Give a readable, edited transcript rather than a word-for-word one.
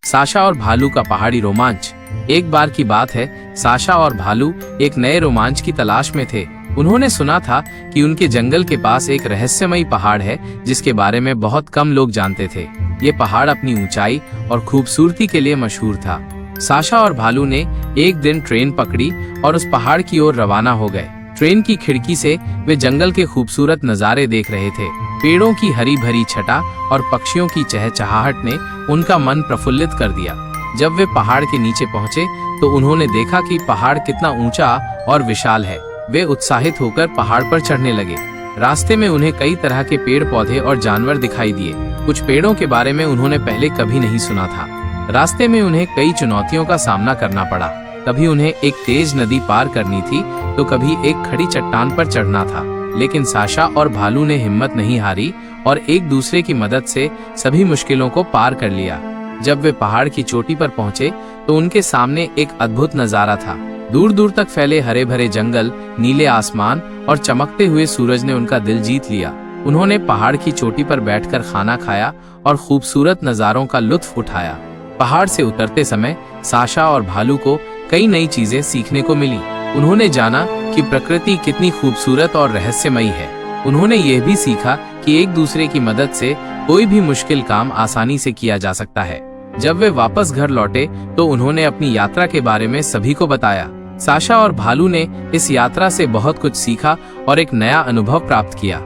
Sasha और भालू का पहाड़ी रोमांच। एक बार की बात है, साशा और भालू एक नए रोमांच की तलाश में थे। उन्होंने सुना था कि उनके जंगल के पास एक रहस्यमयी पहाड़ है जिसके बारे में बहुत कम लोग जानते थे। ये पहाड़ अपनी ऊंचाई और खूबसूरती के लिए मशहूर था। साशा और भालू ने एक दिन ट्रेन पकड़ी और उस पहाड़ की ओर रवाना हो गए। ट्रेन की खिड़की से वे जंगल के खूबसूरत नज़ारे देख रहे थे। पेड़ों की हरी भरी छटा और पक्षियों की चहचहाहट ने उनका मन प्रफुल्लित कर दिया। जब वे पहाड़ के नीचे पहुंचे तो उन्होंने देखा कि पहाड़ कितना ऊंचा और विशाल है। वे उत्साहित होकर पहाड़ पर चढ़ने लगे। रास्ते में उन्हें कई तरह के पेड़ पौधे और जानवर दिखाई दिए। कुछ पेड़ों के बारे में उन्होंने पहले कभी नहीं सुना था। रास्ते में उन्हें कई चुनौतियों का सामना करना पड़ा। कभी उन्हें एक तेज नदी पार करनी थी तो कभी एक खड़ी चट्टान पर चढ़ना था, लेकिन साशा और भालू ने हिम्मत नहीं हारी और एक दूसरे की मदद से सभी मुश्किलों को पार कर लिया। जब वे पहाड़ की चोटी पर पहुंचे तो उनके सामने एक अद्भुत नजारा था। दूर दूर तक फैले हरे भरे जंगल, नीले आसमान और चमकते हुए सूरज ने उनका दिल जीत लिया। उन्होंने पहाड़ की चोटी पर बैठकर खाना खाया और खूबसूरत नजारों का लुत्फ उठाया। पहाड़ से उतरते समय साशा और भालू को कई नई चीजें सीखने को मिली। उन्होंने जाना कि प्रकृति कितनी खूबसूरत और रहस्यमयी है। उन्होंने यह भी सीखा कि एक दूसरे की मदद से कोई भी मुश्किल काम आसानी से किया जा सकता है। जब वे वापस घर लौटे तो उन्होंने अपनी यात्रा के बारे में सभी को बताया। साशा और भालू ने इस यात्रा से बहुत कुछ सीखा और एक नया अनुभव प्राप्त किया।